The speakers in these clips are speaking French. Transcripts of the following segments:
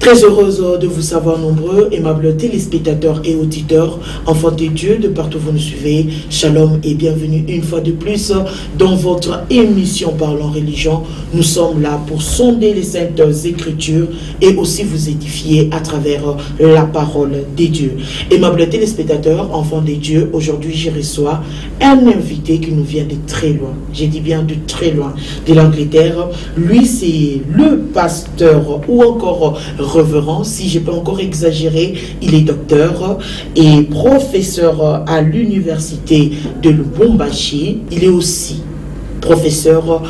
Très heureuse de vous savoir nombreux, aimables téléspectateurs et auditeurs, enfants de Dieu, de partout vous nous suivez. Shalom et bienvenue une fois de plus dans votre émission Parlons Religion. Nous sommes là pour sonder les saintes écritures et aussi vous édifier à travers la parole des dieux. Aimables téléspectateurs, enfants de Dieu, aujourd'hui j'y reçois un invité qui nous vient de très loin. J'ai dit bien de très loin, de l'Angleterre. Lui c'est le pasteur ou encore révérend, si je peux encore exagérer, il est docteur et professeur à l'université de Lubumbashi. Il est aussi professeur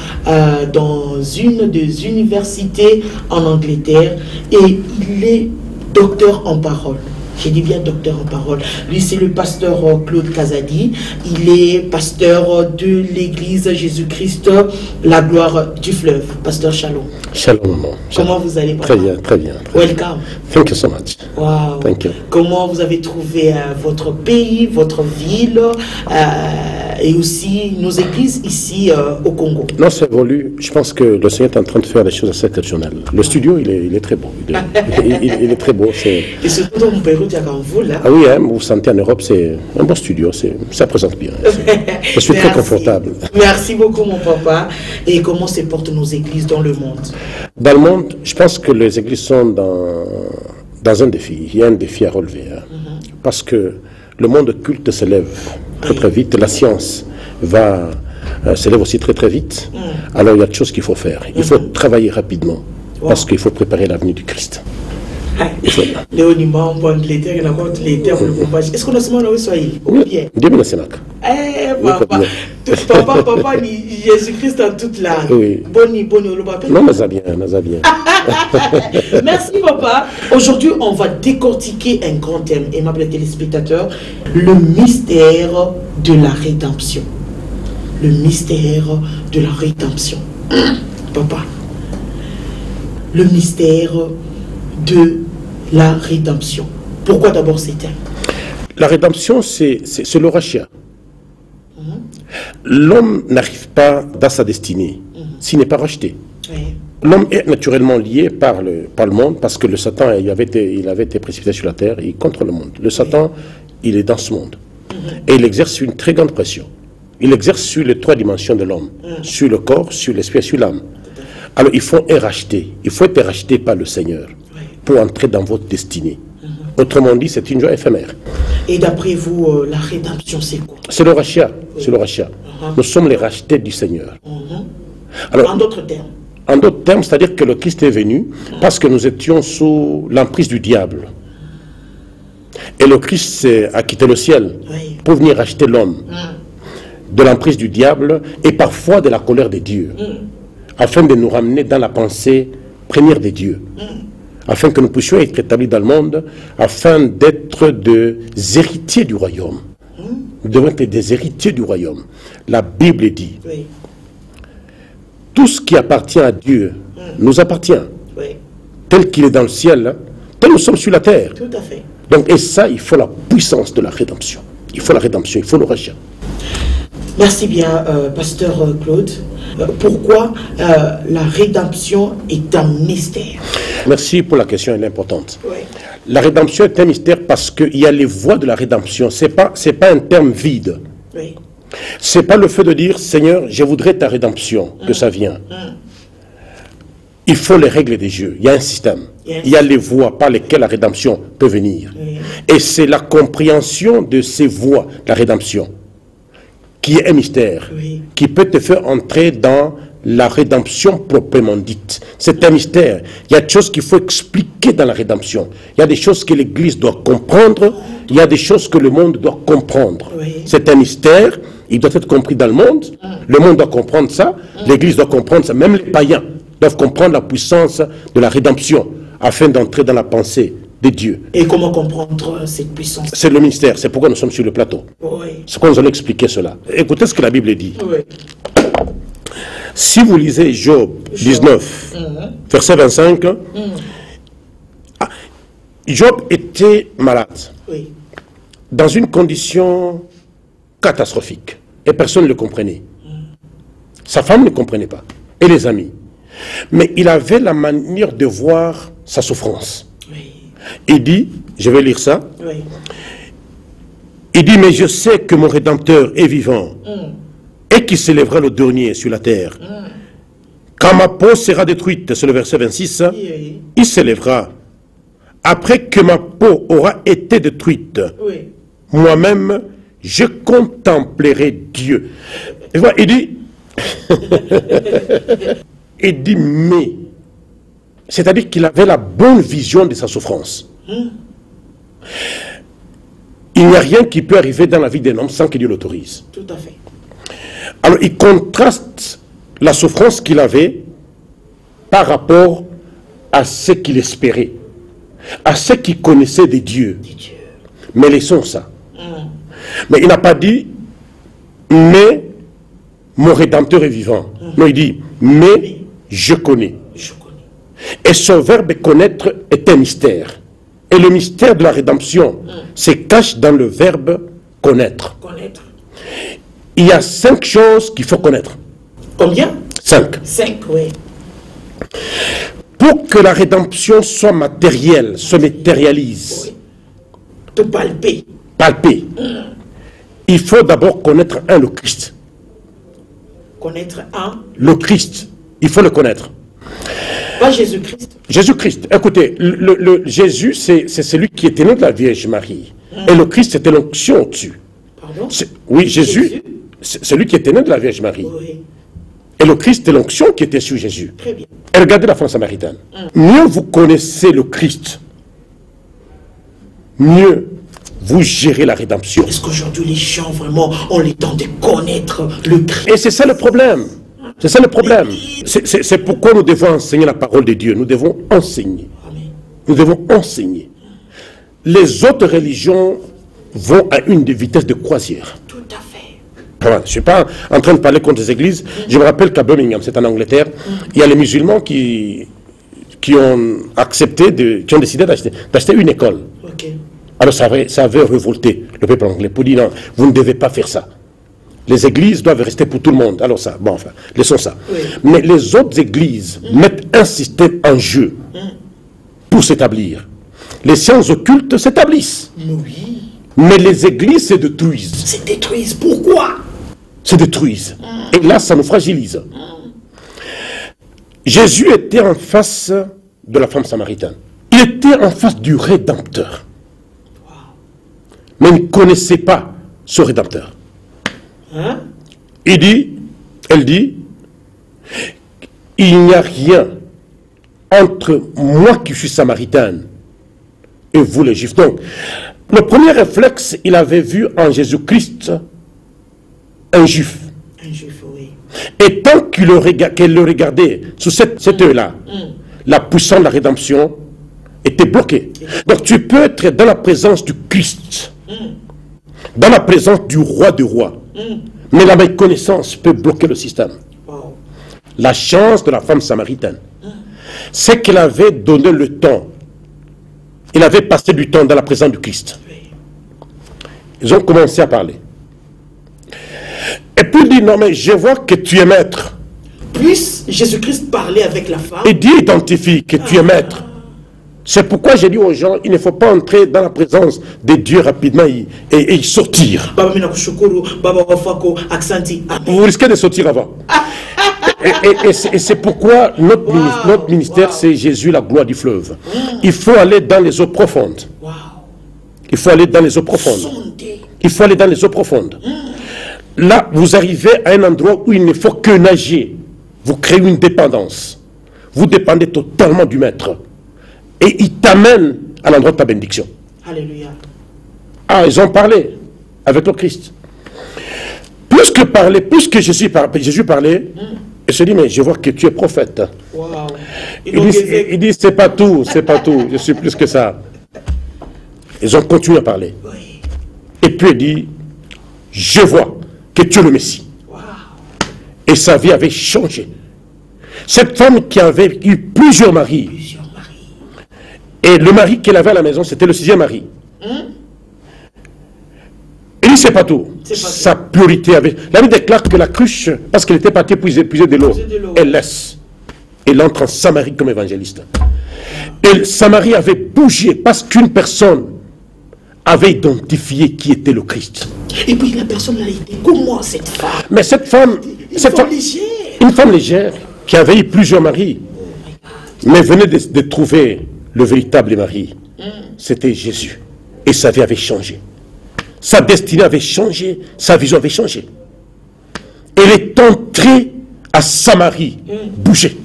dans une des universités en Angleterre et il est docteur en parole. J'ai dit bien docteur en parole. Lui, c'est le pasteur Claude Kazadi. Il est pasteur de l'église Jésus-Christ, la gloire du fleuve. Pasteur Shalom. Shalom, maman. Comment vous allez, papa? Très bien, très bien. Welcome. Thank you so much. Wow. Thank you. Comment vous avez trouvé votre pays, votre ville et aussi nos églises ici au Congo? Non, ça évolue. Je pense que le Seigneur est en train de faire des choses assez exceptionnelles. Le studio, il est très beau. Il est très beau. Et surtout dans mon Pérou, vous là. Ah oui, hein, vous sentez en Europe, c'est un bon studio. Ça présente bien. Je suis très confortable. Merci beaucoup, mon papa. Et comment se portent nos églises dans le monde? Dans le monde, je pense que les églises sont dans un défi. Il y a un défi à relever. Hein. Parce que le monde culte s'élève très vite. La science s'élève aussi très vite. Alors il y a des choses qu'il faut faire. Il faut travailler rapidement. Parce qu'il faut préparer l'avenue du Christ. Léonima, on va Angleterre, il a encore les terres de bombage. Est-ce qu'on a seulement le Swahili? Bien. Dieu me l'a. Papa, Jésus-Christ en toute langue. Oui. Boni, le papa. Non, mais bien. Merci, papa. Aujourd'hui, on va décortiquer un grand thème, aimables téléspectateurs, le mystère de la rédemption. Le mystère de la rédemption. Papa. Le mystère de la rédemption. Pourquoi d'abord ces termes? La rédemption, c'est le rachat. L'homme n'arrive pas dans sa destinée s'il n'est pas racheté. L'homme est naturellement lié par le monde parce que le Satan il avait été précipité sur la terre et il contrôle le monde. Le Satan, il est dans ce monde. Et il exerce une très grande pression. Il exerce sur les trois dimensions de l'homme. Sur le corps, sur l'esprit et sur l'âme. Alors il faut être racheté. Il faut être racheté par le Seigneur pour entrer dans votre destinée. Autrement dit, c'est une joie éphémère. Et d'après vous, la rédemption, c'est quoi? C'est le rachat. C'est le rachat. Nous sommes les rachetés du Seigneur. Alors, en d'autres termes? En d'autres termes, c'est-à-dire que le Christ est venu parce que nous étions sous l'emprise du diable. Et le Christ a quitté le ciel pour venir racheter l'homme de l'emprise du diable et parfois de la colère de Dieu, afin de nous ramener dans la pensée première de Dieu. Afin que nous puissions être établis dans le monde, afin d'être des héritiers du royaume. Nous devons être des héritiers du royaume. La Bible dit, tout ce qui appartient à Dieu nous appartient. Tel qu'il est dans le ciel, tel nous sommes sur la terre. Tout à fait. Donc, et ça, il faut la puissance de la rédemption. Il faut la rédemption, il faut le rachat. Merci bien, pasteur Claude. Pourquoi la rédemption est un mystère? Merci pour la question, elle est importante. Oui. La rédemption est un mystère parce qu'il y a les voies de la rédemption. Ce n'est pas un terme vide. Oui. Ce n'est pas le fait de dire, Seigneur, je voudrais ta rédemption, que ça vient. Il faut les règles des jeux. Il y a un système. Il y a les voies par lesquelles la rédemption peut venir. Et c'est la compréhension de ces voies, la rédemption, qui est un mystère, qui peut te faire entrer dans la rédemption proprement dite. C'est un mystère. Il y a des choses qu'il faut expliquer dans la rédemption. Il y a des choses que l'Église doit comprendre. Il y a des choses que le monde doit comprendre. C'est un mystère. Il doit être compris dans le monde. Le monde doit comprendre ça. L'Église doit comprendre ça. Même les païens doivent comprendre la puissance de la rédemption afin d'entrer dans la pensée de Dieu. Et comment comprendre cette puissance? C'est le mystère. C'est pourquoi nous sommes sur le plateau. C'est pourquoi nous allons expliquer cela. Écoutez ce que la Bible dit. Si vous lisez Job 19, verset 25, Job était malade, dans une condition catastrophique, et personne ne le comprenait. Sa femme ne comprenait pas, et les amis. Mais il avait la manière de voir sa souffrance. Il dit, je vais lire ça. Oui. Il dit, mais je sais que mon Rédempteur est vivant et qu'il s'élèvera le dernier sur la terre. Quand ma peau sera détruite, c'est le verset 26, Oui. il s'élèvera. Après que ma peau aura été détruite, Oui. moi-même, je contemplerai Dieu. Et voilà, il dit, il dit, mais, c'est-à-dire qu'il avait la bonne vision de sa souffrance. Il n'y a rien qui peut arriver dans la vie d'un homme sans que Dieu l'autorise. Tout à fait. Alors, il contraste la souffrance qu'il avait par rapport à ce qu'il espérait, à ce qu'il connaissait de Dieu. Mais laissons ça. Mais il n'a pas dit, mais mon Rédempteur est vivant. Non, il dit, mais je connais. Je connais. Et ce verbe connaître est un mystère. Et le mystère de la rédemption se cache dans le verbe connaître. Connaître. Il y a 5 choses qu'il faut connaître. Combien? 5. 5, oui. Pour que la rédemption soit matérielle, se matérialise, Oui. Te palper. palpée, il faut d'abord connaître le Christ. Connaître un. Le Christ, il faut le connaître. Pas Jésus-Christ. Jésus-Christ, écoutez, le Jésus, c'est celui qui était né de la Vierge Marie. Et le Christ, c'était l'onction au-dessus. Pardon? Oui, Jésus, c'est celui qui était né de la Vierge Marie. Oui. Et le Christ, c'est l'onction qui était sur Jésus. Très bien. Et regardez la femme samaritaine. Mieux vous connaissez le Christ, mieux vous gérez la rédemption. Est-ce qu'aujourd'hui les gens vraiment ont le temps de connaître le Christ? Et c'est ça le problème. C'est ça le problème. C'est pourquoi nous devons enseigner la parole de Dieu. Nous devons enseigner. Amen. Nous devons enseigner. Les autres religions vont à une vitesse de croisière. Tout à fait. Voilà, je ne suis pas en train de parler contre les églises. Je me rappelle qu'à Birmingham, c'est en Angleterre, il y a les musulmans qui ont accepté, qui ont décidé d'acheter une école. Ok. Alors ça avait révolté le peuple anglais pour dire non, vous ne devez pas faire ça. Les églises doivent rester pour tout le monde. Alors ça, bon enfin, laissons ça. Oui. Mais les autres églises mettent un système en jeu pour s'établir. Les sciences occultes s'établissent. Oui. Mais les églises se détruisent. Se détruisent. Pourquoi? Se détruisent. Et là, ça nous fragilise. Jésus était en face de la femme samaritaine. Il était en face du Rédempteur. Mais il ne connaissait pas ce Rédempteur. Hein? Elle dit, il n'y a rien entre moi qui suis samaritaine et vous les Juifs. Donc, le premier réflexe, il avait vu en Jésus-Christ un Juif. Un Juif, oui. Et tant qu'elle le regardait sous cet œil-là, la puissance de la rédemption était bloquée. Donc tu peux être dans la présence du Christ, dans la présence du roi des rois, mais la méconnaissance peut bloquer le système. Wow. La chance de la femme samaritaine, c'est qu'elle avait donné le temps. Elle avait passé du temps dans la présence du Christ. Ils ont commencé à parler. Et puis il dit, non mais je vois que tu es maître. Puis Jésus-Christ parlait avec la femme. Et Dieu identifie que tu es maître. C'est pourquoi j'ai dit aux gens, il ne faut pas entrer dans la présence de Dieu rapidement et y sortir. Vous risquez de sortir avant. Et c'est pourquoi notre ministère, c'est Jésus, la gloire du fleuve. Il faut aller dans les eaux profondes. Il faut aller dans les eaux profondes. Il faut aller dans les eaux profondes. Là, vous arrivez à un endroit où il ne faut que nager. Vous créez une dépendance. Vous dépendez totalement du maître. Et il t'amène à l'endroit de ta bénédiction. Alléluia. Ah, ils ont parlé avec le Christ. Plus que Jésus parlait, il se dit, mais je vois que tu es prophète. Wow. Il dit, c'est pas tout, je suis plus que ça. Ils ont continué à parler. Oui. Et puis il dit, je vois que tu es le Messie. Wow. Et sa vie avait changé. Cette femme qui avait eu plusieurs maris, et le mari qu'elle avait à la maison, c'était le 6e mari. Il dit, c'est pas tout. Sa priorité avait... La Bible déclare que la cruche, parce qu'elle était partie puiser de l'eau, elle laisse. Elle entre en Samarie comme évangéliste. Et Samarie avait bougé parce qu'une personne avait identifié qui était le Christ. Et puis la personne a été comment cette femme? Mais cette femme, une femme légère, qui avait eu plusieurs maris, mais venait de trouver le véritable mari. C'était Jésus. Et sa vie avait changé. Sa destinée avait changé, sa vision avait changé. Elle est entrée à Samarie, bouger.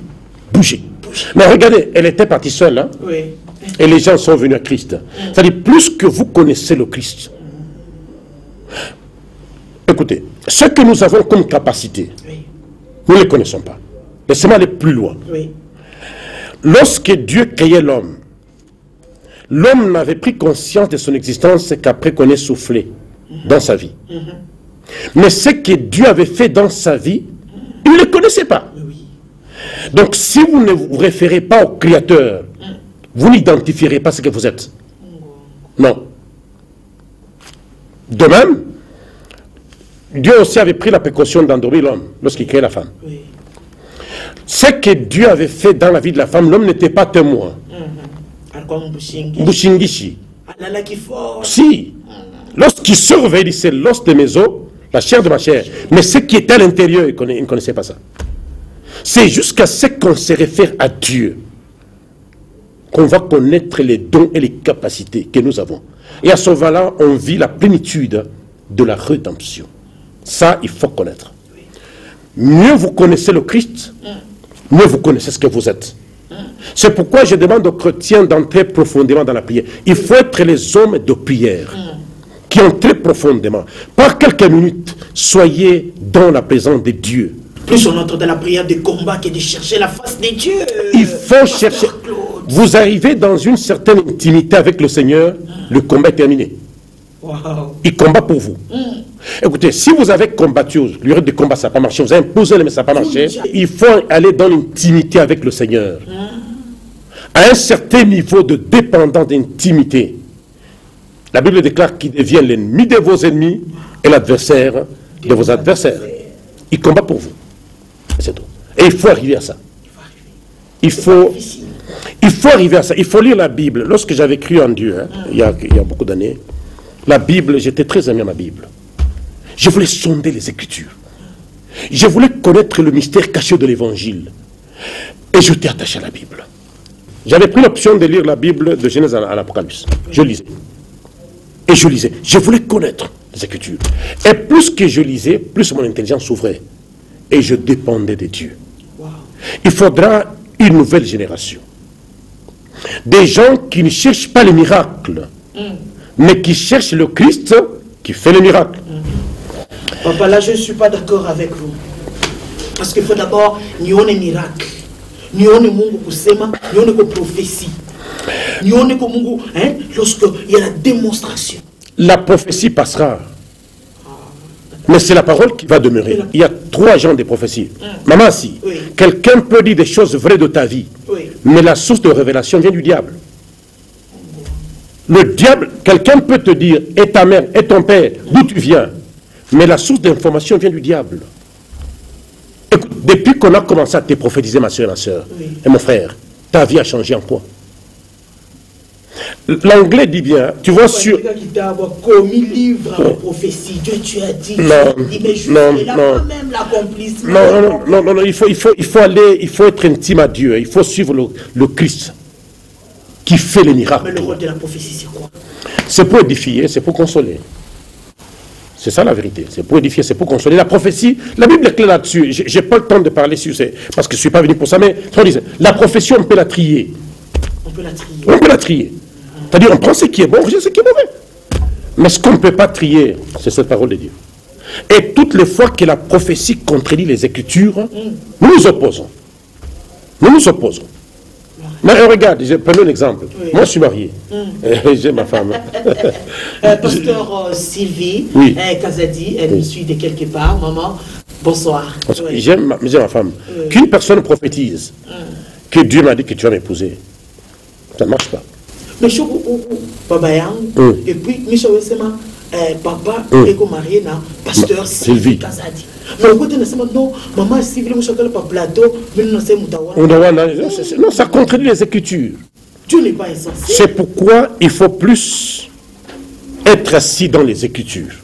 Mais regardez, elle était partie seule, hein? Oui. Et les gens sont venus à Christ. C'est-à-dire, plus que vous connaissez le Christ, écoutez, ce que nous avons comme capacité, nous ne les connaissons pas. Laissez-moi aller plus loin. Oui. Lorsque Dieu créait l'homme, l'homme n'avait pris conscience de son existence qu'après qu'on ait soufflé dans sa vie. Mais ce que Dieu avait fait dans sa vie, il ne le connaissait pas. Donc si vous ne vous référez pas au Créateur, vous n'identifierez pas ce que vous êtes. Non. De même, Dieu aussi avait pris la précaution d'endormir l'homme lorsqu'il créait la femme. Oui. Ce que Dieu avait fait dans la vie de la femme, l'homme n'était pas témoin. Bushingishi. Si. Lorsqu'il se réveille, il dit c'est l'os de mes os, la chair de ma chair. Mais ce qui était à l'intérieur, il ne connaissait pas ça. C'est jusqu'à ce qu'on se réfère à Dieu qu'on va connaître les dons et les capacités que nous avons. Et à ce moment-là, on vit la plénitude de la rédemption. Ça, il faut connaître. Mieux vous connaissez le Christ, mieux vous connaissez ce que vous êtes. C'est pourquoi je demande aux chrétiens d'entrer profondément dans la prière. Il faut être les hommes de prière qui entrent profondément. Par quelques minutes, soyez dans la présence de Dieu. Plus on entre dans la prière de combat que de chercher la face de Dieu. Il faut chercher. Vous arrivez dans une certaine intimité avec le Seigneur, le combat est terminé. Wow. Il combat pour vous. Écoutez, si vous avez combattu, le rythme de combat, ça n'a pas marché, vous avez imposé, mais ça n'a pas marché, il faut aller dans l'intimité avec le Seigneur. À un certain niveau de dépendance d'intimité, la Bible déclare qu'il devient l'ennemi de vos ennemis et l'adversaire de vos adversaires. Il combat pour vous. C'est tout. Et il faut arriver à ça. Il faut arriver à ça. Il faut lire la Bible. Lorsque j'avais cru en Dieu, hein, il y a beaucoup d'années, la Bible, j'étais très aimé à ma Bible. Je voulais sonder les Écritures. Je voulais connaître le mystère caché de l'Évangile. Et j'étais attaché à la Bible. J'avais pris l'option de lire la Bible de Genèse à l'Apocalypse. Je lisais. Et je lisais. Je voulais connaître les Écritures. Et plus que je lisais, plus mon intelligence s'ouvrait. Et je dépendais de Dieu. Wow. Il faudra une nouvelle génération. Des gens qui ne cherchent pas les miracles, mais qui cherchent le Christ qui fait les miracles. Papa, là, je ne suis pas d'accord avec vous. Parce qu'il faut d'abord, nous avons des miracles. Nous avons des prophéties. Nous avons des mungu, hein, lorsqu'il y a la démonstration. La prophétie passera. Mais c'est la parole qui va demeurer. Il y a 3 genres de prophéties. Maman, si quelqu'un peut dire des choses vraies de ta vie, mais la source de révélation vient du diable. Le diable, quelqu'un peut te dire, et ta mère, et ton père, d'où tu viens, mais la source d'information vient du diable. Écoute, depuis qu'on a commencé à te prophétiser, ma soeur et ma soeur, et mon frère, ta vie a changé en quoi? L'anglais dit bien, tu vois sur... commis livre en prophétie, Dieu tu as dit, non, il faut être intime à Dieu, il faut suivre le Christ qui fait les miracles. Mais le rôle de la prophétie, c'est quoi? C'est pour édifier, c'est pour consoler. C'est ça la vérité, c'est pour édifier, c'est pour consoler. La prophétie, la Bible est claire là-dessus, je n'ai pas le temps de parler sur ça, parce que je ne suis pas venu pour ça, mais la prophétie, on peut la trier. On peut la trier. On peut la trier. C'est-à-dire, on prend ce qui est bon, on rejette ce qui est mauvais. Mais ce qu'on ne peut pas trier, c'est cette parole de Dieu. Et toutes les fois que la prophétie contredit les Écritures, nous nous opposons. Nous nous opposons. Mais regarde, prenons un exemple. Moi, je suis marié. J'ai ma femme. Pasteur Sylvie Kazadi, elle me suit de quelque part. Maman, bonsoir. J'aime ma femme. Qu'une personne prophétise que Dieu m'a dit que tu vas m'épouser, ça ne marche pas. Mais je suis et puis, papa est marié à pasteur Sylvie Kazadi. Non, maman Sylvie, je suis pas plateau, mais non, c'est non, ça contredit les Écritures. Dieu n'est pas insensé. C'est pourquoi il faut plus être assis dans les Écritures.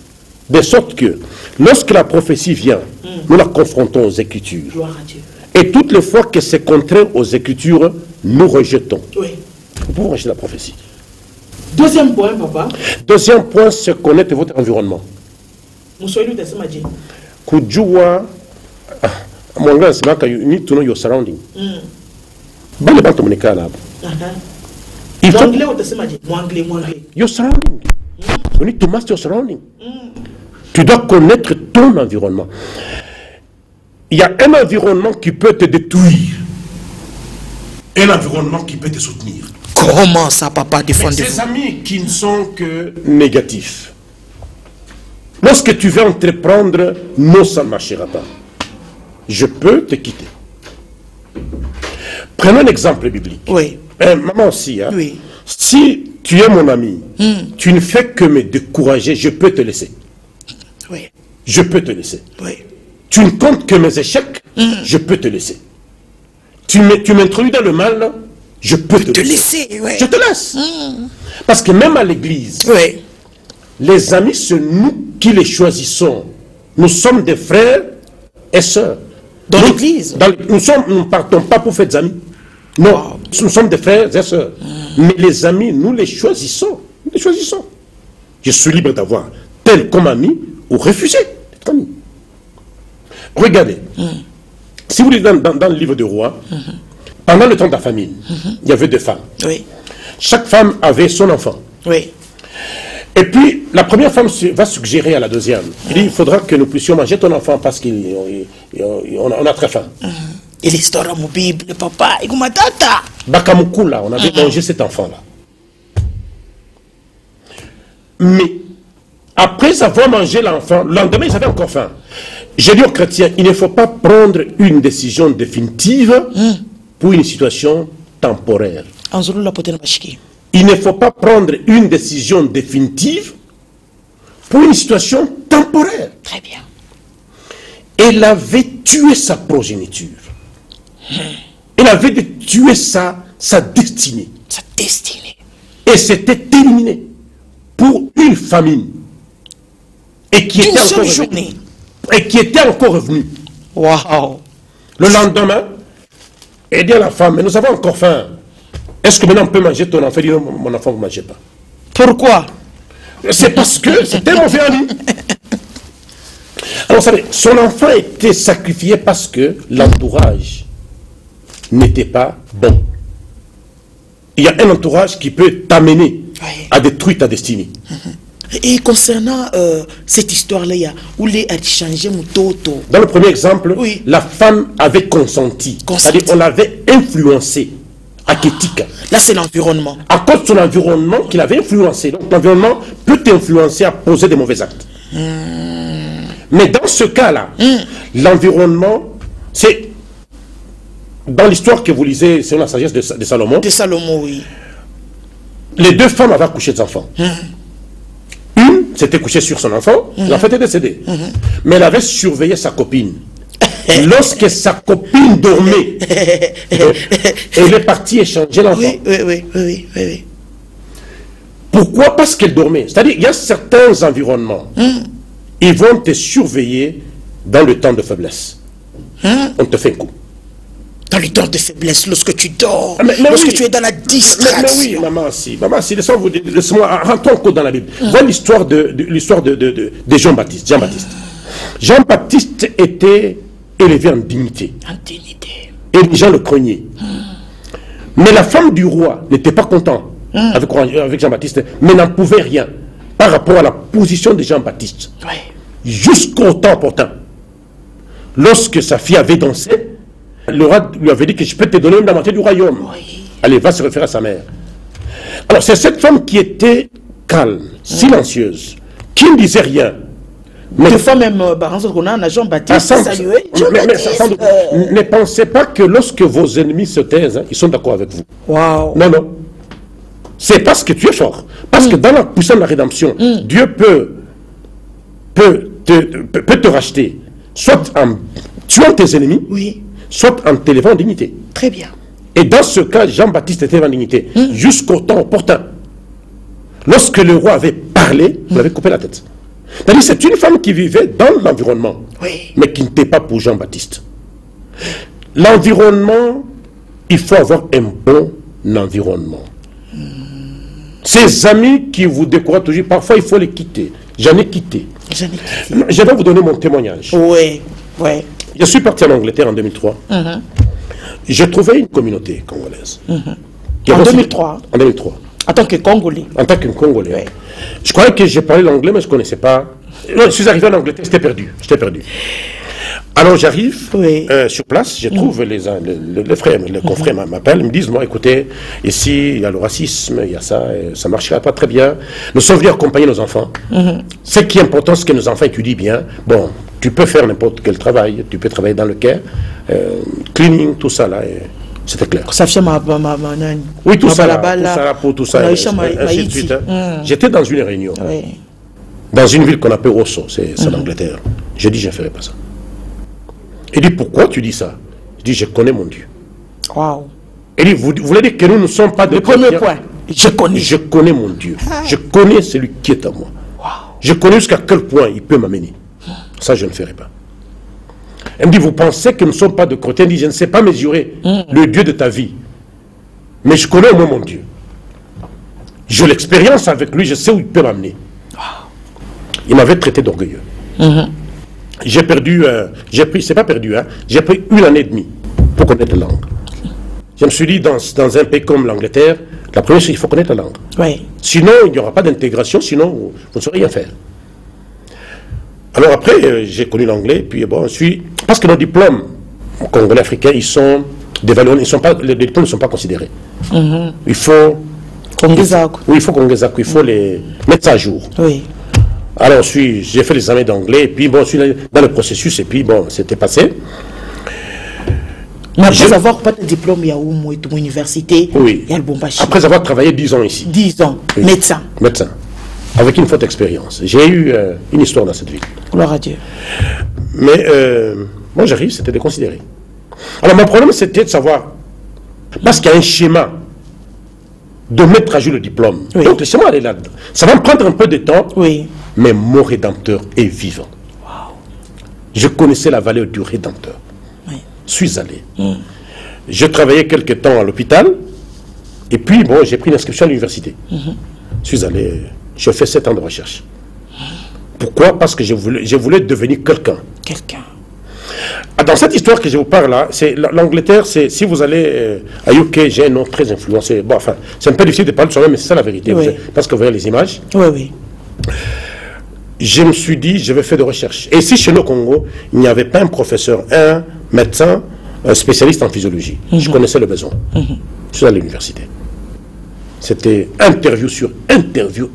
De sorte que, lorsque la prophétie vient, nous la confrontons aux Écritures. Gloire à Dieu. Et toutes les fois que c'est contraire aux Écritures, nous rejetons. Oui. Vous pouvez rejeter la prophétie. Deuxième point, papa. Deuxième point, c'est connaître votre environnement. Kujua, mon gars, c'est que you need to know your surrounding. Il faut your surrounding. You need to master your surrounding. Tu dois connaître ton environnement. Il y a un environnement qui peut te détruire. Un environnement qui peut te soutenir. Comment ça, papa, défendez-vous? Ces amis qui ne sont que négatifs. Lorsque tu veux entreprendre, non, ça ne marchera pas. Je peux te quitter. Prenons un exemple biblique. Oui. Maman aussi, hein? Oui. Si tu es mon ami, tu ne fais que me décourager, je peux te laisser. Oui. Je peux te laisser. Oui. Tu ne comptes que mes échecs, je peux te laisser. Tu m'introduis dans le mal, je peux te laisser. Oui. Je te laisse. Parce que même à l'église, oui, les amis, c'est nous qui les choisissons. Nous sommes des frères et sœurs. Dans l'église? Nous ne partons pas pour faire des amis. Non, nous sommes des frères et sœurs. Mais les amis, nous les choisissons. Nous les choisissons. Je suis libre d'avoir tel comme ami ou refuser d'être ami. Regardez. Si vous lisez dans le livre de Rois, pendant le temps de la famine, il y avait 2 femmes. Oui. Chaque femme avait son enfant. Oui. Et puis, la première femme va suggérer à la deuxième. Il dit, il faudra que nous puissions manger ton enfant parce qu'on a très faim. Et l'histoire de mon Bible, papa, et comment tata? Bakamukula, on avait mangé cet enfant-là. Mais, après avoir mangé l'enfant, le lendemain, ils avaient encore faim. J'ai dit aux chrétiens, il ne faut pas prendre une décision définitive pour une situation temporaire. Il ne faut pas prendre une décision définitive pour une situation temporaire. Très bien. Elle avait tué sa progéniture. Elle avait tué sa destinée. Sa destinée. Et c'était terminé pour une famine. Et qui était encore journée. Et qui était encore revenue. Waouh. Le lendemain, elle dit à la femme, mais nous avons encore faim. Est-ce que maintenant on peut manger ton enfant? Il dit non, mon enfant, vous ne mangez pas. Pourquoi? C'est parce que c'était un mauvais ami. Alors, vous savez, son enfant était sacrifié parce que l'entourage n'était pas bon. Il y a un entourage qui peut t'amener à détruire ta destinée. Et concernant cette histoire-là, où les a changé mon toto. Dans le premier exemple, oui, la femme avait consenti. C'est-à-dire on l'avait influencé. Akétique. Là, c'est l'environnement. À cause de son environnement qu'il avait influencé. Donc, l'environnement peut t'influencer à poser des mauvais actes. Mais dans ce cas-là, l'environnement, c'est... Dans l'histoire que vous lisez, c'est la sagesse de Salomon. De Salomon, oui. Les 2 femmes avaient accouché des enfants. Une s'était couchée sur son enfant, l'enfant était décédé. Mais elle avait surveillé sa copine. Lorsque sa copine dormait, elle est partie échanger l'enfant. Oui. Pourquoi? Parce qu'elle dormait. C'est-à-dire, il y a certains environnements, ils vont te surveiller dans le temps de faiblesse. On te fait un coup. Dans le temps de faiblesse, lorsque tu dors, lorsque tu es dans la distraction. Mais oui, maman, si, laissez-moi rentrer encore dans la Bible. Voilà l'histoire de Jean-Baptiste. Jean-Baptiste était élevé en dignité. Et les gens le craignaient. Mais la femme du roi n'était pas contente avec Jean-Baptiste, mais n'en pouvait rien par rapport à la position de Jean-Baptiste. Jusqu'au temps important. Lorsque sa fille avait dansé, le roi lui avait dit que je peux te donner la moitié du royaume. Allez, va se référer à sa mère. Alors, c'est cette femme qui était calme, silencieuse, qui ne disait rien. Mais des fois même, Jean-Baptiste, ne pensez pas que lorsque vos ennemis se taisent, ils sont d'accord avec vous. Wow. Non. C'est parce que tu es fort. Parce que dans la puissance de la rédemption, Dieu peut te racheter, soit en tuant tes ennemis, soit en t'élevant en dignité. Très bien. Et dans ce cas, Jean-Baptiste était en dignité, jusqu'au temps opportun. Lorsque le roi avait parlé, vous l'avez coupé la tête. C'est-à-dire c'est une femme qui vivait dans l'environnement, mais qui n'était pas pour Jean-Baptiste. L'environnement, il faut avoir un bon environnement. Ces amis qui vous découragent toujours, parfois il faut les quitter. J'en ai quitté. Je vais vous donner mon témoignage. Oui, oui. Je suis parti en Angleterre en 2003. J'ai trouvé une communauté congolaise. En 2003. En 2003. En tant que Congolais. En tant que Congolais. Oui. Je croyais que j'ai parlé l'anglais, mais je ne connaissais pas. Non, je suis arrivé en Angleterre, j'étais perdu. Alors j'arrive sur place, je trouve les frères, les confrères m'appellent, ils me disent, moi écoutez, ici il y a le racisme, il y a ça, ça ne marchera pas très bien. Nous sommes venus accompagner nos enfants. Ce qui est important, c'est que nos enfants étudient bien. Bon, tu peux faire n'importe quel travail, tu peux travailler dans le care, cleaning, tout ça là. C'était clair. Ça fait oui, tout ça, tout ça, ainsi de suite. J'étais dans une réunion, dans une ville qu'on appelle Rosso, c'est en Angleterre. J'ai dit, je ne ferai pas ça. Il dit, pourquoi tu dis ça? Je dis, je connais mon Dieu. Wow. Il dit, vous voulez dire que nous ne sommes pas de premier point. Je connais mon Dieu. Je connais celui qui est à moi. Wow. Je connais jusqu'à quel point il peut m'amener. Ça, je ne ferai pas. Elle me dit, vous pensez que nous ne sommes pas de côté? Elle dit, je ne sais pas mesurer le Dieu de ta vie. Mais je connais au moins mon Dieu. J'ai l'expérience avec lui, je sais où il peut m'amener. Il m'avait traité d'orgueilleux. J'ai perdu, c'est pas perdu, hein, j'ai pris 1 année et demie pour connaître la langue. Je me suis dit, dans un pays comme l'Angleterre, la première chose, il faut connaître la langue. Sinon, il n'y aura pas d'intégration, sinon, vous ne saurez rien faire. Alors après, j'ai connu l'anglais, puis bon, parce que nos diplômes congolais africains, ils sont dévalorisés, les diplômes ne sont pas considérés. Il faut qu'on les mettre à jour. Alors j'ai fait l'examen d'anglais, et puis bon, je suis dans le processus, et puis bon, c'était passé. Mais après avoir pas de diplôme, il y a où université, il y a le Bombashi. Après avoir travaillé 10 ans ici. 10 ans, médecin. Médecin. Avec une forte expérience. J'ai eu une histoire dans cette ville. Gloire à Dieu. Mais moi j'arrive, c'était de considérer. Alors mon problème c'était de savoir, parce qu'il y a un schéma de mettre à jour le diplôme. Donc le schéma elle est là. Ça va me prendre un peu de temps, mais mon Rédempteur est vivant. Je connaissais la valeur du Rédempteur. Je suis allé. Je travaillais quelque temps à l'hôpital, et puis bon, j'ai pris l'inscription à l'université. Je suis allé. Je fais 7 ans de recherche. Pourquoi? Parce que je voulais devenir quelqu'un. Dans cette histoire que je vous parle là, c'est l'Angleterre, si vous allez à UK, j'ai un nom très influencé. Bon, enfin, c'est un peu difficile de parler de soi-même, mais c'est ça la vérité. Parce que vous voyez les images. Je me suis dit, je vais faire des recherches. Et si chez nous au Congo, il n'y avait pas un professeur, un médecin, un spécialiste en physiologie, je connaissais le besoin. Je suis à l'université. C'était interview sur interview,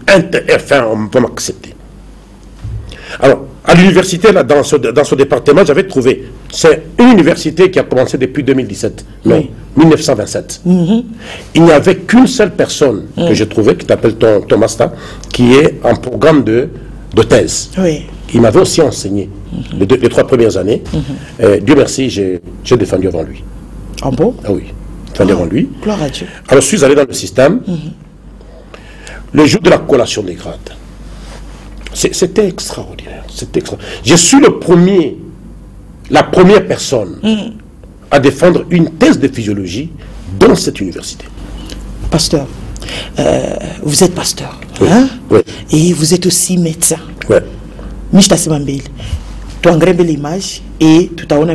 enfin, on va m'accepter. Alors, à l'université, là, dans ce département, j'avais trouvé, c'est une université qui a commencé depuis 2017, non, 1927. Il n'y avait qu'une seule personne que j'ai trouvée, qui s'appelle Thomas, qui est en programme de thèse. Il m'avait aussi enseigné les 3 premières années. Dieu merci, j'ai défendu avant lui. Ah bon? Ah oui. Devant lui. Gloire à Dieu. Alors je suis allé dans le système. Le jour de la collation des grades, c'était extraordinaire. Je suis la première personne à défendre une thèse de physiologie dans cette université. Pasteur, vous êtes pasteur, hein? Et vous êtes aussi médecin. Mishta Simambele. Tu as l'image et tout à l'heure,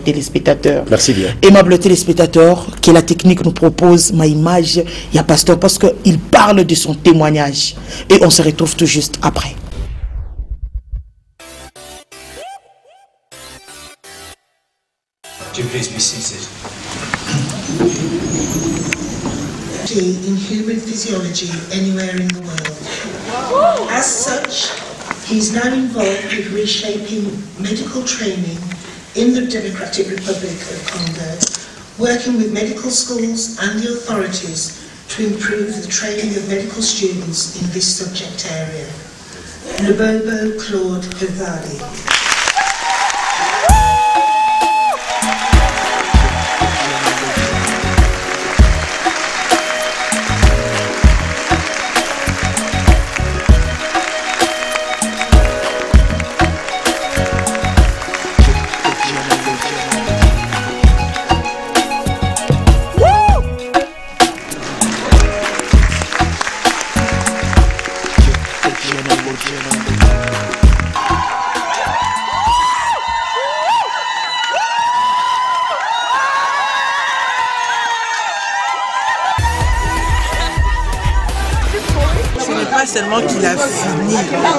téléspectateurs. Merci bien. Aimable téléspectateur, que la technique nous propose ma image, il y a pasteur parce qu'il parle de son témoignage. Et on se retrouve tout juste après. Please be seated. In human physiology anywhere in the world. As such, he is now involved with reshaping medical training in the Democratic Republic of Congo, working with medical schools and the authorities to improve the training of medical students in this subject area. Lubobo Claude Hovali. pas seulement qu'il a fini,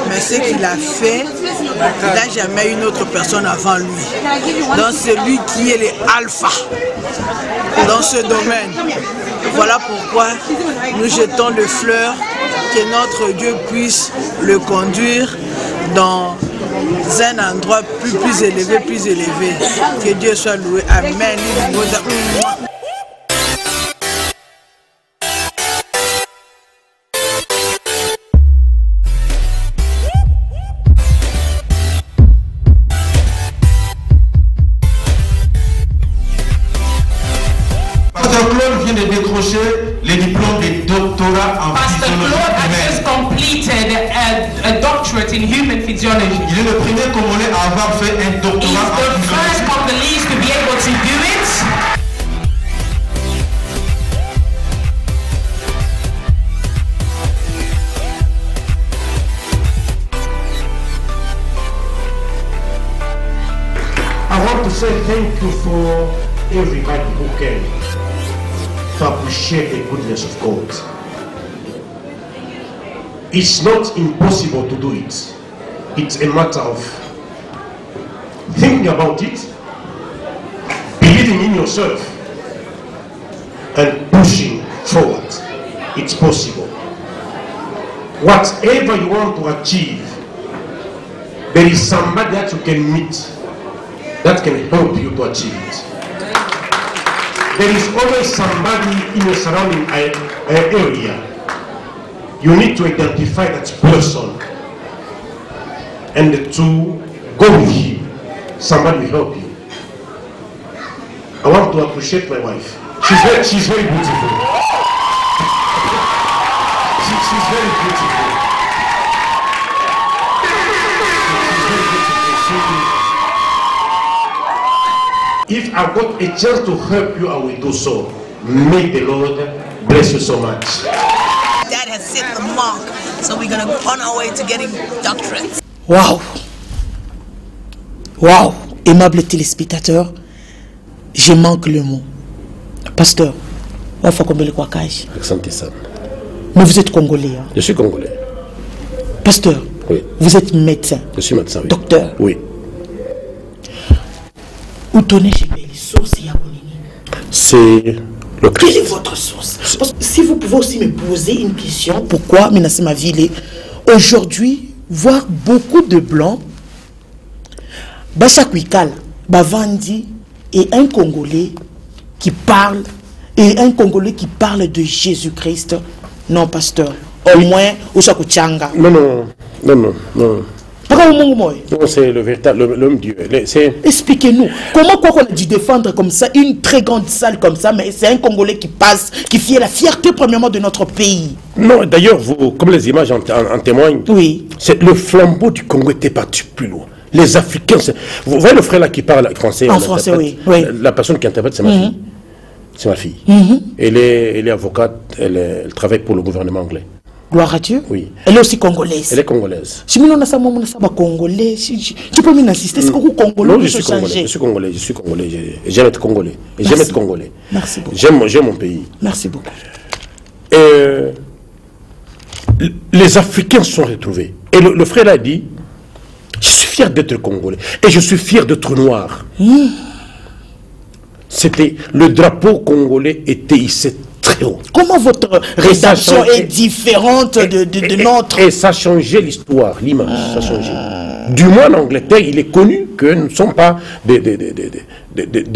mais ce qu'il a fait, il n'a jamais eu une autre personne avant lui. Donc c'est lui qui est l'alpha dans ce domaine. Voilà pourquoi nous jetons le fleur, que notre Dieu puisse le conduire dans un endroit plus élevé, plus élevé. Que Dieu soit loué. Amen. Vient de décrocher les diplômes de doctorat en physiologie humaine. A doctorate in human physiology. Il est le premier Congolais à avoir fait un doctorat en physiologie. He's the first Congolese to be able to do it. I want to say thank you for everybody who came to appreciate the goodness of God. It's not impossible to do it. It's a matter of thinking about it, believing in yourself, and pushing forward. It's possible. Whatever you want to achieve, there is somebody that you can meet that can help you to achieve it. There is always somebody in your surrounding area. You need to identify that person and to go with him. Somebody will help you. I want to appreciate my wife. She's very beautiful. She's very beautiful. If I got a chance to help you, I will do so. May the Lord bless you so much. Dad has set the mark, so we're going to on our way to getting doctorates. Waouh! Waouh! Aimables téléspectateurs, je manque le mot. Pasteur, on fait combien de Kwakaï? Mais vous êtes Congolais. Hein? Je suis Congolais. Pasteur, oui. Vous êtes médecin. Je suis médecin, oui. Docteur. Oui. Où donnez les sources? C'est le Christ. Quelle est votre source? Parce que si vous pouvez aussi me poser une question, pourquoi Menacema Ville aujourd'hui, voir beaucoup de blancs, Bachakwikal, Bavandi, et un Congolais qui parle, de Jésus-Christ, non, pasteur, au moins, au Chakuchanga. Non. Non, c'est le véritable, l'homme Dieu. Expliquez-nous, comment quoi qu'on a dû défendre comme ça, une très grande salle comme ça, mais c'est un Congolais qui passe, qui fait la fierté premièrement de notre pays. Non, d'ailleurs, comme les images en témoignent, oui. Le flambeau du Congo était parti plus loin. Les Africains, vous voyez le frère là qui parle français. En français, oui. La personne qui interprète, c'est ma fille. C'est ma fille. Elle est avocate, elle travaille pour le gouvernement anglais. Gloire à Dieu. Oui. Elle est aussi congolaise. Elle est congolaise. Si nous sommes congolais, tu peux m'insister, c'est que vous congolais. Non, je suis congolais. J'aime être congolais. J'aime être congolais. Merci beaucoup. J'aime mon pays. Merci beaucoup. Les Africains se sont retrouvés. Et le frère a dit, je suis fier d'être congolais. Et je suis fier d'être noir. C'était le drapeau congolais était hissé très haut. Comment votre rédaction est différente de notre... Et ça a changé l'histoire, l'image, ça a changé. Du moins en Angleterre, il est connu que nous ne sommes pas des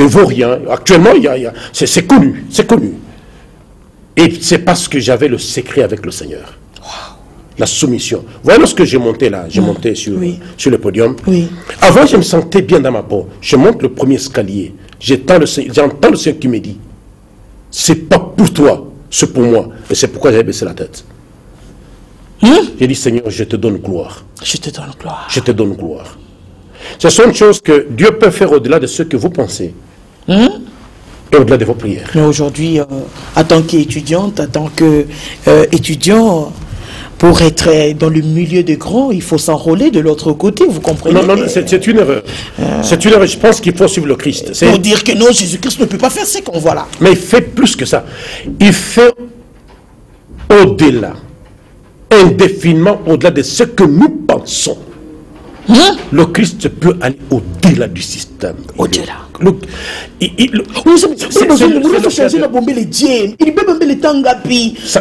vauriens. Actuellement, c'est connu. Et c'est parce que j'avais le secret avec le Seigneur. La soumission. Vous voyez, lorsque j'ai monté là, sur le podium, avant je me sentais bien dans ma peau. Je monte le premier escalier, j'entends le Seigneur qui me dit, c'est pas pour toi, c'est pour moi. Et c'est pourquoi j'avais baissé la tête. J'ai dit, Seigneur, je te donne gloire. Je te donne gloire. Je te donne gloire. Ce sont des choses que Dieu peut faire au-delà de ce que vous pensez. Et au-delà de vos prières. Mais aujourd'hui, en tant qu'étudiante, en tant qu'étudiant, pour être dans le milieu des grands, il faut s'enrôler de l'autre côté, vous comprenez? Non, c'est une erreur. C'est une erreur, je pense qu'il faut suivre le Christ. Pour dire que non, Jésus-Christ ne peut pas faire ce qu'on voit là. Mais il fait plus que ça. Il fait au-delà indéfiniment au-delà de ce que nous pensons. Le Christ peut aller au-delà du système. Au-delà.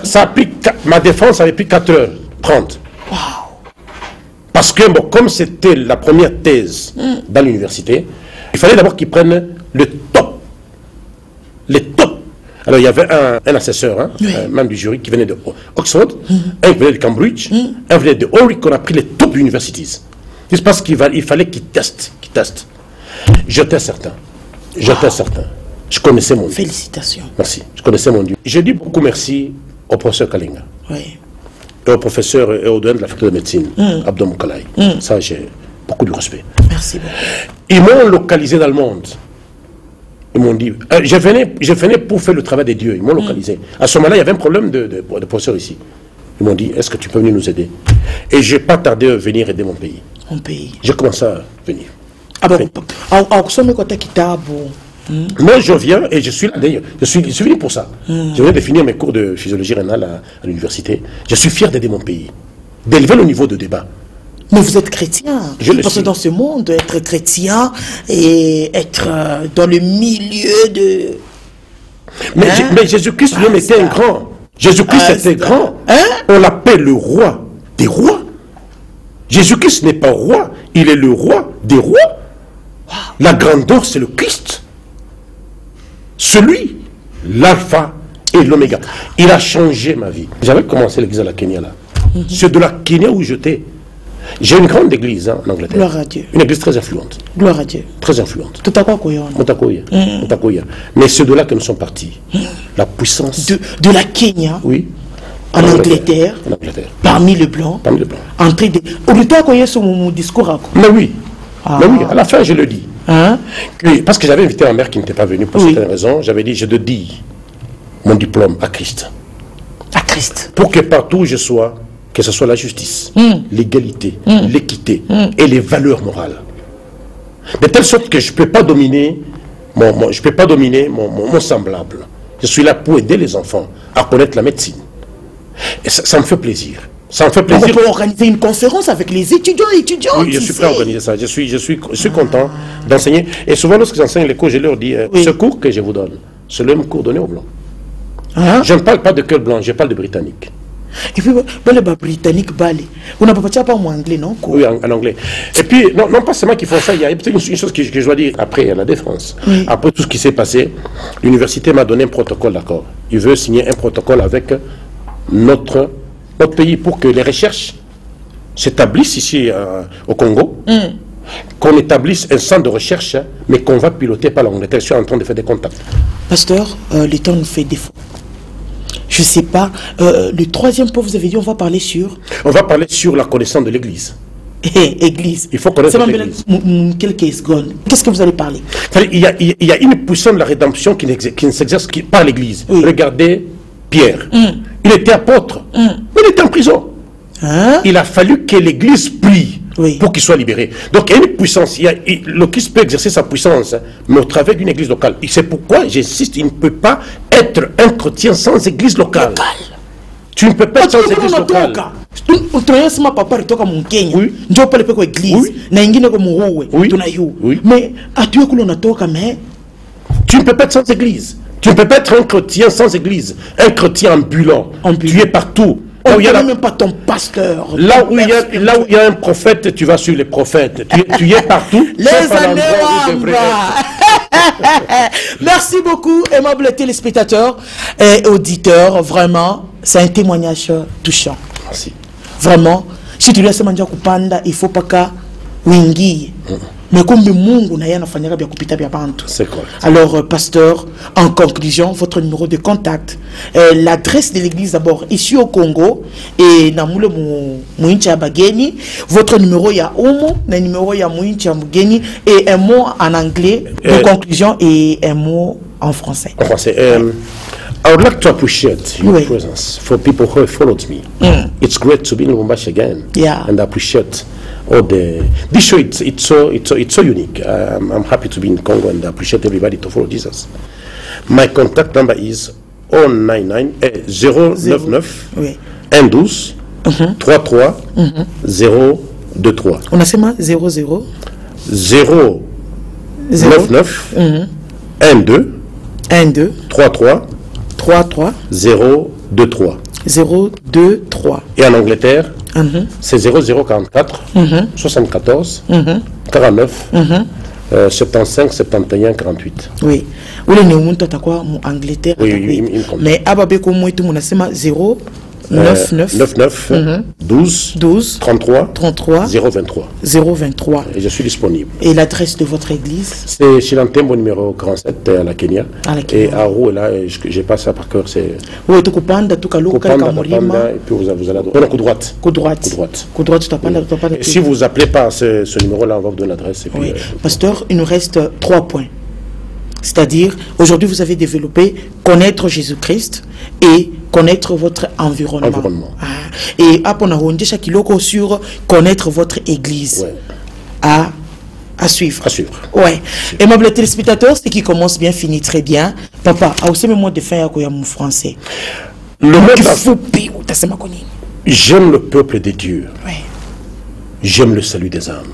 Ça a pris, ma défense avait pris 4h30. Wow. Parce que bon, comme c'était la première thèse dans l'université, il fallait d'abord qu'ils prennent le top. Les top. Alors il y avait un assesseur, un membre du jury qui venait de Oxford, un qui venait de Cambridge, un venait de Warwick, qu'on a pris les top universities. C'est parce qu'il fallait qu'ils testent. J'étais certain. Je connaissais mon Dieu. Félicitations. Merci. Je connaissais mon Dieu. J'ai dit beaucoup merci au professeur Kalinga. Oui. Et au professeur et au doyen de la faculté de médecine, Abdou Moukalai. Ça, j'ai beaucoup de respect. Merci beaucoup. Ils m'ont localisé dans le monde. Ils m'ont dit, je venais pour faire le travail des dieux. Ils m'ont localisé. À ce moment-là, il y avait un problème de professeur ici. Ils m'ont dit, est-ce que tu peux venir nous aider? Et je n'ai pas tardé à venir aider mon pays. Mon pays. J'ai commencé à venir. Ah bon, moi, je viens et je suis là. D'ailleurs, je suis venu pour ça. Je viens de finir mes cours de physiologie rénale à l'université. Je suis fier d'aider mon pays, d'élever le niveau de débat. Mais vous êtes chrétien. Parce que dans ce monde, être chrétien et être dans le milieu de... Mais Jésus-Christ lui-même était un grand. Jésus-Christ était grand. On l'appelle le roi des rois. Jésus-Christ n'est pas roi, il est le roi des rois. La grandeur, c'est le Christ. Celui, l'alpha et l'oméga. Il a changé ma vie. J'avais commencé l'église à la Kenya là. C'est de la Kenya où j'étais. J'ai une grande église en Angleterre. Gloire à Dieu. Une église très influente. Gloire à Dieu. Très influente. Tout à quoi Motakoya. Mais c'est de là que nous sommes partis. La puissance. De la Kenya. Oui. En Angleterre. En Angleterre. Parmi les Blancs. Parmi les Blancs. Entrée de... Au sur mon discours. Mais oui. Mais oui, à la fin, je le dis. Parce que j'avais invité ma mère qui n'était pas venue pour certaines raisons. J'avais dit, je te dis mon diplôme à Christ. À Christ. Pour que partout où je sois, que ce soit la justice, l'égalité, l'équité et les valeurs morales. De telle sorte que je ne peux pas dominer mon semblable. Je suis là pour aider les enfants à connaître la médecine. Et ça me fait plaisir. Ça me fait plaisir. On peut organiser une conférence avec les étudiants et étudiantes. Oui, je suis prêt à organiser ça. Je suis content d'enseigner. Et souvent, lorsque j'enseigne les cours, je leur dis, ce cours que je vous donne, c'est le même cours donné aux Blancs. Je ne parle pas de cœur blanc, je parle de britannique. Et puis, les britanniques, on n'a pas en anglais, non? Oui, en anglais. Et puis, non pas seulement qu'ils font ça, il y a peut-être une chose que je dois dire après la défense. Après tout ce qui s'est passé, l'université m'a donné un protocole d'accord. Il veut signer un protocole avec notre pays pour que les recherches s'établissent ici au Congo, qu'on établisse un centre de recherche, mais qu'on va piloter par l'Angleterre. Je suis en train de faire des contacts. Pasteur, le temps nous fait défaut. Je ne sais pas, le troisième point, vous avez dit, on va parler sur... On va parler sur la connaissance de l'Église. Église. Il faut connaître l'Église. Quelques secondes. Qu'est-ce que vous allez parler? Il y a une puissance de la rédemption qui ne s'exerce que par l'Église. Regardez Pierre. Il était apôtre, mais il était en prison. Il a fallu que l'Église prie pour qu'il soit libéré. Donc il y a une puissance. Le Christ peut exercer sa puissance, mais au travers d'une église locale. Et c'est pourquoi j'insiste, il ne peut pas être un chrétien sans église locale. Tu ne peux pas être sans église locale. Mais tu ne peux pas être sans église. Tu ne peux pas être un chrétien sans église. Un chrétien ambulant. Tu es partout. On ne même pas ton pasteur. Là où il y a un prophète, tu vas sur les prophètes. Tu es partout. Les années. Merci beaucoup, aimables téléspectateurs et auditeurs. Vraiment, c'est un témoignage touchant. Merci. Vraiment, si tu laisses manger kupanda, il faut pas qu'à wingi. Mais comme Mungu n'a rien à faire, c'est quoi? Alors, pasteur, en conclusion, votre numéro de contact, l'adresse de l'église d'abord ici au Congo et Namoule Mouincha Bageni. Votre numéro il y a Omo, le numéro il y a Mouincha Bageni et un mot en anglais de conclusion et un mot en français. En français. I would like to appreciate your presence for people who have followed me. It's great to be in Lubumbashi again. And I appreciate all this show. It's so unique. I'm happy to be in Congo and I appreciate everybody to follow Jesus. My contact number is 099 12 33 023. On a sema 00 0 99 12 12 33 33 023. 023. Et en Angleterre, c'est 0044 74 49 75 71 48. Oui. Ou les néomunta takwa en Angleterre. Oui, mais ababeko moitu monasema 0 99 12 33 023. 023. Et je suis disponible. Et l'adresse de votre église? C'est chez l'Antembo numéro 47 à la Kenya. Et à Roux, là, j'ai pas ça par cœur. C'est. Oui, tu kupanda, tu kalo, Kupanda, et puis vous allez droite. Coup droite. Coup droite. Coup droite, tu t'appelles. Si vous appelez pas ce numéro-là, on va vous donner l'adresse. Oui. Pasteur, il nous reste 3 points. C'est-à-dire, aujourd'hui, vous avez développé connaître Jésus-Christ et connaître votre environnement. Et après, on a chaque kiloko sur connaître votre église. Ouais. À suivre. À suivre. Ouais. Aimables téléspectateurs, ce qui commence bien finit très bien. Papa, a aussi moi de fin à mon français. J'aime le peuple de Dieu. Ouais. J'aime le salut des âmes.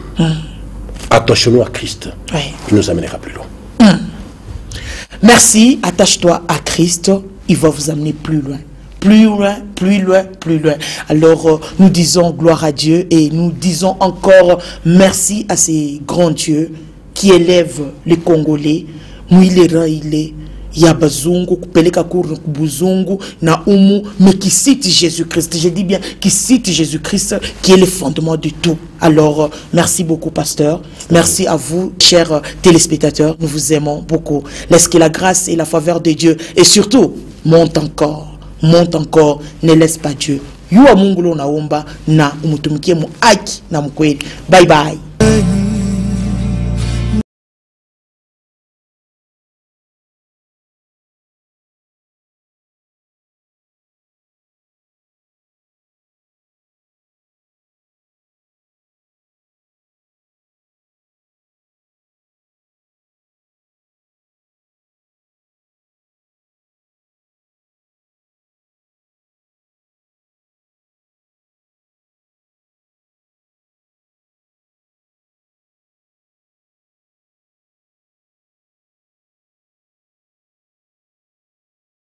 Attachons-nous à Christ. Ouais. Il nous amènera plus loin. Merci, attache-toi à Christ, il va vous amener plus loin. Plus loin, plus loin, plus loin. Alors, nous disons gloire à Dieu et nous disons encore merci à ces grands dieux qui élèvent les Congolais. Yabazungu, kupeleka kubuzungu, na umu, mais qui cite Jésus-Christ. Je dis bien, qui cite Jésus-Christ, qui est le fondement de tout. Alors, merci beaucoup, pasteur. Merci à vous, chers téléspectateurs. Nous vous aimons beaucoup. Laisse que la grâce et la faveur de Dieu, et surtout, monte encore, ne laisse pas Dieu. Yuwa Mungu lo naomba na umutumikie mu haki na mkweli. Bye bye.